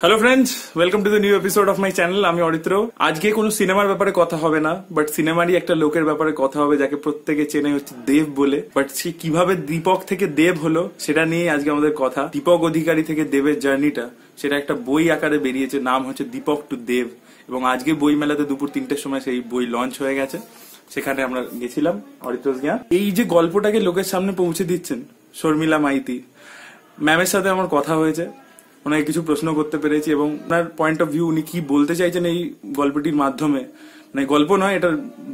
Hello friends, welcome to the new episode of my channel. আমি অরিত্র। আজকে কোনো সিনেমার ব্যাপারে কথা হবে না, বাট সিনেমারই একটা লোকের ব্যাপারে কথা হবে যাকে প্রত্যেকে চেনে, হচ্ছে দেব বলে। বাট সে কিভাবে দীপক থেকে দেব হলো সেটা নিয়ে আজকে আমাদের কথা। দীপক অধিকারী থেকে দেবের জার্নিটা, সেটা একটা বই আকারে বেরিয়েছে, নাম হচ্ছে দীপক টু দেব। এবং আজকে বই মেলাতে দুপুর 3টের সময় সেই বই লঞ্চ হয়ে গেছে, সেখানে আমরা গেছিলাম অরিত্রস জ্ঞান। এই যে গল্পটাকে লোকের সামনে পৌঁছে দিচ্ছেন শর্মিলা মাইতি ম্যামের সাথে আমার কথা হয়েছে, ওনাকে কিছু প্রশ্ন করতে পেরেছি এবং ওনার পয়েন্ট অফ ভিউ, উনি কি বলতে চাইছেন এই গল্পটির মাধ্যমে, মানে গল্প নয়, এটা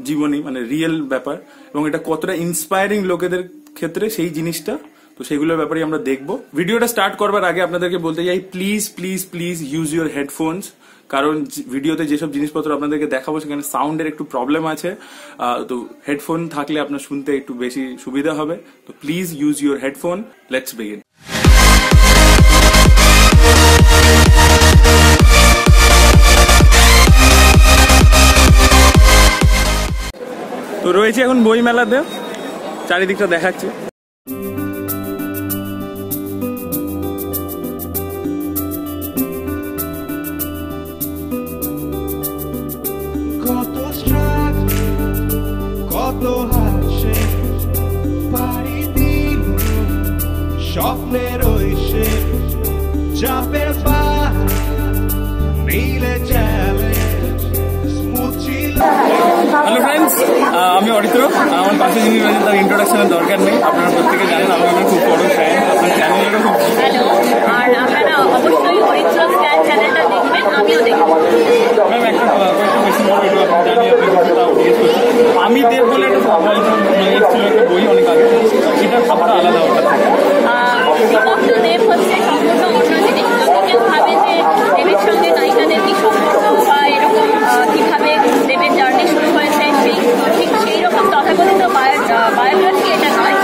জীবনী, মানে রিয়েল ব্যাপার, এবং এটা কতটা ইন্সপায়ারিং লোকেদের ক্ষেত্রে সেই জিনিসটা, তো সেগুলোর ব্যাপারে আমরা দেখবো। ভিডিওটা স্টার্ট করবার আগে আপনাদেরকে বলতে চাই, please please please use your headphones, কারণ ভিডিওতে যেসব জিনিসপত্র আপনাদেরকে দেখাবো সেখানে সাউন্ডের একটু প্রবলেম আছে, তো হেডফোন থাকলে আপনার শুনতে একটু বেশি সুবিধা হবে। তো please use your headphone. Let's begin. তো রয়েছে এখন বই মেলাতে, চারিদিকটা দেখাচ্ছি। কত স্ট্রাগ, কত হাসে, পাড়ি দিল স্বপ্নের ওই সে চাপের পাহাড়, নীলে চ্যালেঞ্জ স্মুথ ছিল। হ্যালো ফ্রেন্ডস, আমি অরিত্র। আমার পাশে যিনি রয়েছেন তার ইন্ট্রোডাকশনের দরকার নেই, আপনারা প্রত্যেকে জানেন আমি আমার খুব বড় ফ্যান, আপনার চ্যানেলেরও খুব। হ্যালো, আর আপনারা অবশ্যই অরিত্র স্ক্যান চ্যানেলটা দেখবেন, আমিও দেখব। ম্যাম, একটা কোয়েশ্চেন করবো, জানি আপনি কথাটা জিজ্ঞেস করছেন। আমি দেব বলে একটা ছিল একটা বই অনেক আগে, এটার খাবারটা আলাদা ওটা থেকে। দীপক টু দেব হচ্ছে সম্পূর্ণ অন্য জিনিস। লোকে ভাবে যে দেবের সঙ্গে নায়িকাদের কি সম্পর্ক বা এরকম কিভাবে দেবের জার্নি শুরু হয়েছে, ঠিক সেই রকম তথাকথিত বায়োগ্রাফি এটা নয়।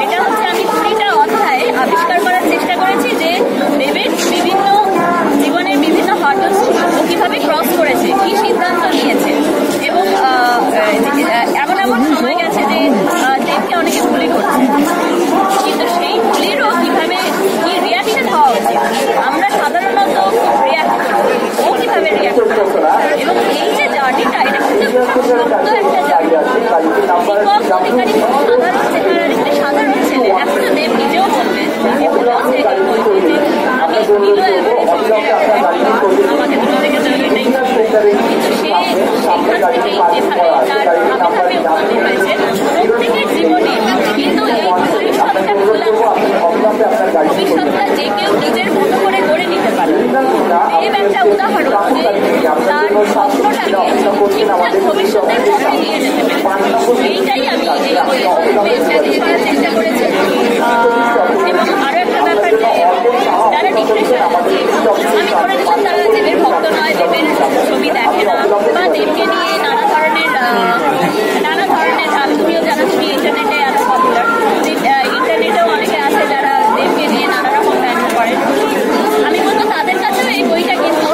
এটা হচ্ছে আমি 20টা অধ্যায়ে আবিষ্কার করার চেষ্টা করেছি যে দেবের বিভিন্ন জীবনের বিভিন্ন হার্ডলস ও কিভাবে ক্রস করেছে, কি সিদ্ধান্ত নিয়েছে, এবং এমন এমন সময় গেছে যে দেবকে অনেকে ভুলি করছে, কিন্তু সেই ভুলিরও কিভাবে কি রিয়াকশন হওয়া উচিত, আমরা সাধারণত রিয়াক্ট করি, ও কিভাবে রিয়াক্ট করে। এবং এই যে জার্নিটা, এটা কিন্তু খুব শক্ত একটা জার্নি। দীপক অধিকারী সাধারণ চেহারার একটি সাধারণ ছেলে, এখনো দেব নিজেও বলবেন আমি বিলো অ্যাভারেজ, আমাকে দূর থেকে জার্নিটাই, কিন্তু সে সেখান থেকেই যেভাবে তার আবির্ভাবে উন্নতি হয়েছে প্রত্যেকের জীবনে, কিন্তু এই ভবিষ্যৎটা খোলা, ভবিষ্যৎটা যে কেউ নিজের মতো করে গড়ে নিতে পারে। দেব একটা উদাহরণ যে তার স্বপ্নটাকে ঠিকঠাক ভবিষ্যতের পথে নিয়ে যেতে পারে। এইটাই আমি এই বইটা দিয়ে করার চেষ্টা করেছি। এবং আরো একটা ব্যাপার, যে যারা ডিপ্রেশন আছে, আমি করে দিলাম তারা দেবের ভক্ত নয়, দেবের ছবি দেখে না, বা দেবকে নিয়ে নানা ধরনের তুমিও জানো, তুমি ইন্টারনেটে এত পপুলার, ইন্টারনেটেও অনেকে আছে যারা দেবকে নিয়ে নানা রকম ব্যাখ্যা করেন। আমি বলবো তাদের কাছেও এই বইটা কিন্তু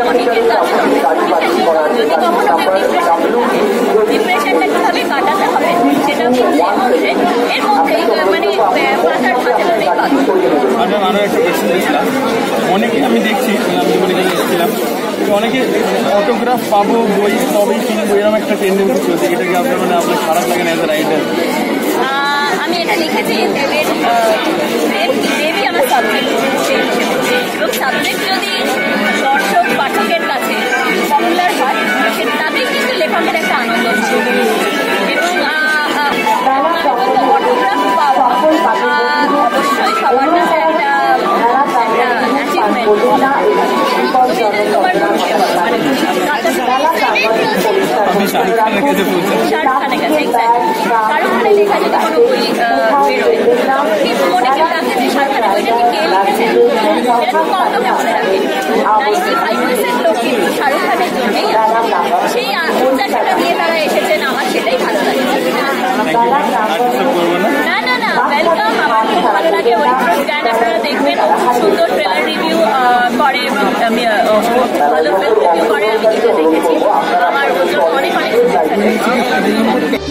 অনেকের কাছে হবে। ঠিক আছে, যদি কখনো কেউ ডিপ্রেশনটা কিভাবে কাটাতে হবে সেটাও কিন্তু এর মধ্যেই মানে পাতার মাঝে ধরেই পাবো। আরো একটা কোয়েশ্চেন দিয়েছিলাম, অনেকে আমি দেখছি, আমি মনে করে এসেছিলাম অনেকে অটোগ্রাফ পাবো বই তবেই কিনবো, এরকম একটা টেন্ডেন্সি চলছে, এটা কি আপনার মানে আপনার খারাপ লাগে না এজ এ রাইটার? আমি এটা লিখেছি, দেবই আমার সাবজেক্ট, এবং সাবজেক্ট যদি দর্শক পাঠকের কাছে পপুলার হয় তাতেই কিন্তু লেখকের একটা আনন্দ হচ্ছে। এবং অটোগ্রাফ পাওয়া অবশ্যই সবার কাছে একটা অ্যাচিভমেন্ট। তোমার শাহরুখ খানের কাছে, শাহরুখ খানের লেখা যদি কোনো বই বেরোয়, কিন্তু মনে কি লাগে যে শাহরুখ খানের বইটা কি কে লিখেছেন, এটা খুব কম লোকে মনে রাখে। 95% লোক কিন্তু শাহরুখ খানের জন্যই সেই উদ্দেশ্যটা নিয়ে তারা এসেছেন, আমার সেটাই ভালো লাগে। না না না, ওয়েলকাম, আমার খুব ভালো লাগে। অরিত্র স্ক্যান আপনারা দেখবেন, ও খুব সুন্দর ট্রেলার রিভিউ করে এবং ভালো ফিল্ম রিভিউ করে, আমি নিজে দেখেছি, আমার ওর জন্য অনেক অনেক